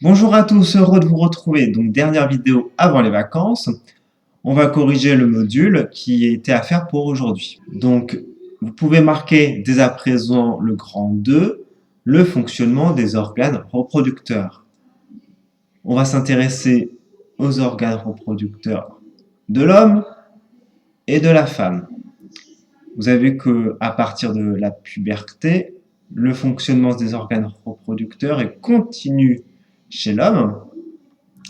Bonjour à tous, heureux de vous retrouver. Donc dernière vidéo avant les vacances. On va corriger le module qui était à faire pour aujourd'hui. Donc vous pouvez marquer dès à présent le grand 2, le fonctionnement des organes reproducteurs. On va s'intéresser aux organes reproducteurs de l'homme et de la femme. Vous avez vu que à partir de la puberté, le fonctionnement des organes reproducteurs est continu chez l'homme.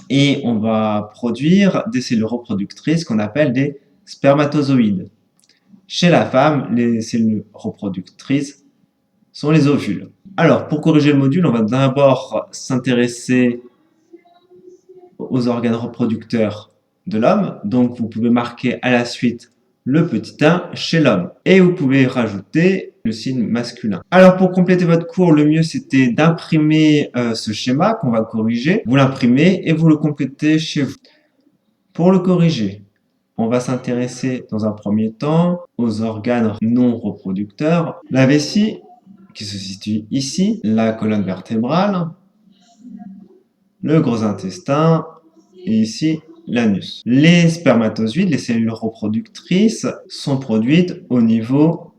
Et on va produire des cellules reproductrices qu'on appelle des spermatozoïdes. Chez la femme, les cellules reproductrices sont les ovules. Alors, pour corriger le module, on va d'abord s'intéresser aux organes reproducteurs de l'homme. Donc, vous pouvez marquer à la suite le petit 1 chez l'homme. Et vous pouvez rajouter le signe masculin. Alors, pour compléter votre cours, le mieux, c'était d'imprimer ce schéma qu'on va corriger. Vous l'imprimez et vous le complétez chez vous. Pour le corriger, on va s'intéresser dans un premier temps aux organes non reproducteurs. La vessie, qui se situe ici, la colonne vertébrale, le gros intestin, et ici l'anus. Les spermatozoïdes, les cellules reproductrices, sont produites au niveau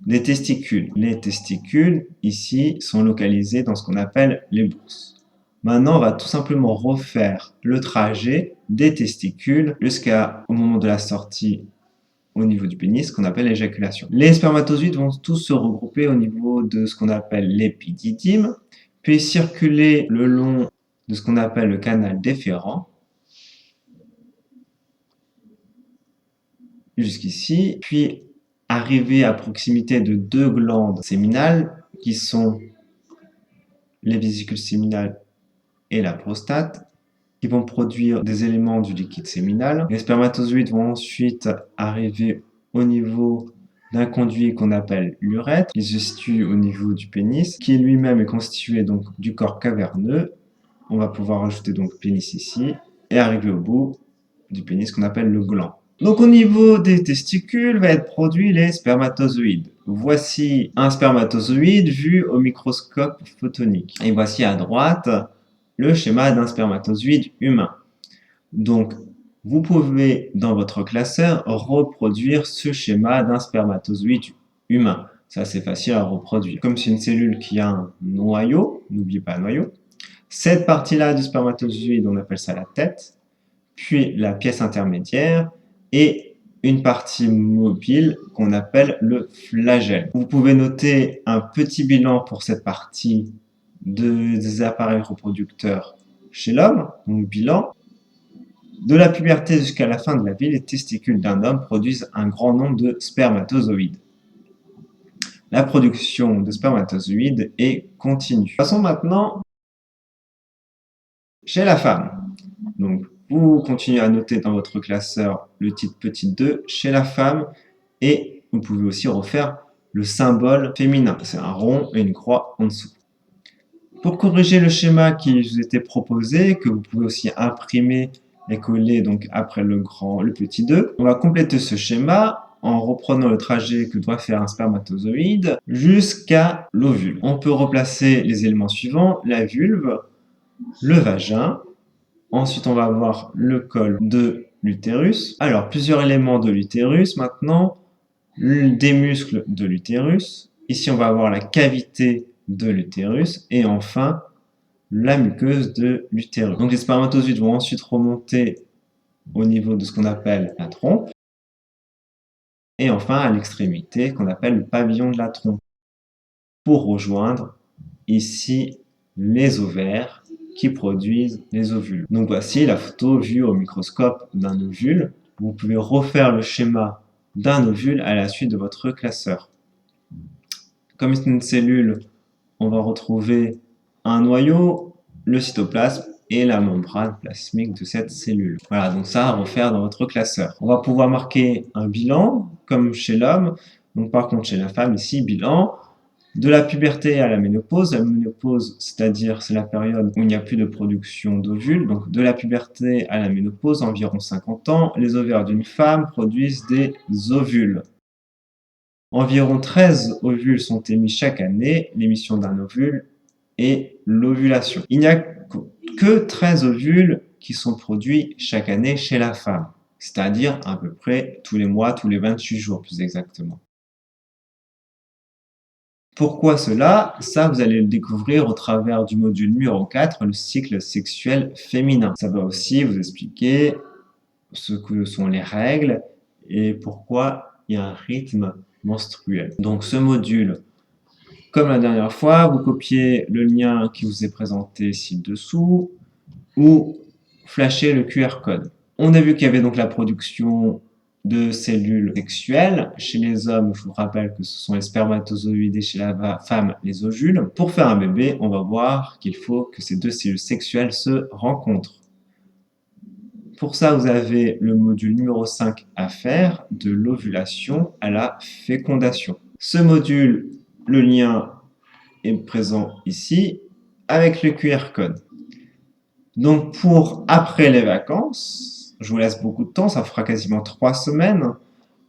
des testicules. Les testicules, ici, sont localisés dans ce qu'on appelle les bourses. Maintenant, on va tout simplement refaire le trajet des testicules jusqu'au moment de la sortie au niveau du pénis, qu'on appelle l'éjaculation. Les spermatozoïdes vont tous se regrouper au niveau de ce qu'on appelle l'épididyme, puis circuler le long de ce qu'on appelle le canal déférent, jusqu'ici, puis arriver à proximité de deux glandes séminales qui sont les vésicules séminales et la prostate, qui vont produire des éléments du liquide séminal. Les spermatozoïdes vont ensuite arriver au niveau d'un conduit qu'on appelle l'urètre, qui se situe au niveau du pénis, qui lui-même est constitué donc du corps caverneux. On va pouvoir ajouter donc pénis ici, et arriver au bout du pénis qu'on appelle le gland. Donc au niveau des testicules va être produit les spermatozoïdes. Voici un spermatozoïde vu au microscope photonique. Et voici à droite le schéma d'un spermatozoïde humain. Donc, vous pouvez, dans votre classeur, reproduire ce schéma d'un spermatozoïde humain. Ça, c'est facile à reproduire. Comme c'est une cellule qui a un noyau, n'oubliez pas le noyau, cette partie-là du spermatozoïde, on appelle ça la tête, puis la pièce intermédiaire, et une partie mobile qu'on appelle le flagelle. Vous pouvez noter un petit bilan pour cette partie des appareils reproducteurs chez l'homme, donc bilan. De la puberté jusqu'à la fin de la vie, les testicules d'un homme produisent un grand nombre de spermatozoïdes. La production de spermatozoïdes est continue. Passons maintenant chez la femme. Donc, vous continuez à noter dans votre classeur le titre petit 2 chez la femme et vous pouvez aussi refaire le symbole féminin. C'est un rond et une croix en dessous. Pour corriger le schéma qui vous était proposé, que vous pouvez aussi imprimer et coller donc après le petit 2, on va compléter ce schéma en reprenant le trajet que doit faire un spermatozoïde jusqu'à l'ovule. On peut replacer les éléments suivants, la vulve, le vagin, ensuite on va avoir le col de l'utérus. Alors, plusieurs éléments de l'utérus maintenant, des muscles de l'utérus. Ici, on va avoir la cavité de l'utérus et enfin la muqueuse de l'utérus. Donc les spermatozoïdes vont ensuite remonter au niveau de ce qu'on appelle la trompe et enfin à l'extrémité qu'on appelle le pavillon de la trompe pour rejoindre ici les ovaires qui produisent les ovules. Donc voici la photo vue au microscope d'un ovule. Vous pouvez refaire le schéma d'un ovule à la suite de votre classeur. Comme c'est une cellule, on va retrouver un noyau, le cytoplasme et la membrane plasmique de cette cellule. Voilà, donc ça à refaire dans votre classeur. On va pouvoir marquer un bilan, comme chez l'homme. Donc par contre, chez la femme, ici, bilan de la puberté à la ménopause. La ménopause, c'est-à-dire c'est la période où il n'y a plus de production d'ovules. Donc de la puberté à la ménopause, environ 50 ans, les ovaires d'une femme produisent des ovules. Environ 13 ovules sont émis chaque année. L'émission d'un ovule et l'ovulation. Il n'y a que 13 ovules qui sont produits chaque année chez la femme, c'est-à-dire à peu près tous les mois, tous les 28 jours plus exactement. Pourquoi cela? Ça, vous allez le découvrir au travers du module numéro 4, le cycle sexuel féminin. Ça va aussi vous expliquer ce que sont les règles et pourquoi il y a un rythme menstruel. Donc ce module, comme la dernière fois, vous copiez le lien qui vous est présenté ci-dessous ou flashez le QR code. On a vu qu'il y avait donc la production de cellules sexuelles. Chez les hommes, je vous rappelle que ce sont les spermatozoïdes et chez la femme, les ovules. Pour faire un bébé, on va voir qu'il faut que ces deux cellules sexuelles se rencontrent. Pour ça, vous avez le module numéro 5 à faire, de l'ovulation à la fécondation. Ce module, le lien est présent ici avec le QR code. Donc pour après les vacances, je vous laisse beaucoup de temps, ça fera quasiment 3 semaines.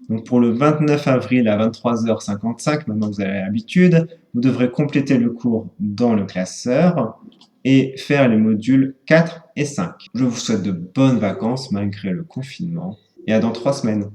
Donc pour le 29 avril à 23h55, maintenant que vous avez l'habitude, vous devrez compléter le cours dans le classeur et faire les modules 4 et 5. Je vous souhaite de bonnes vacances malgré le confinement et à dans 3 semaines.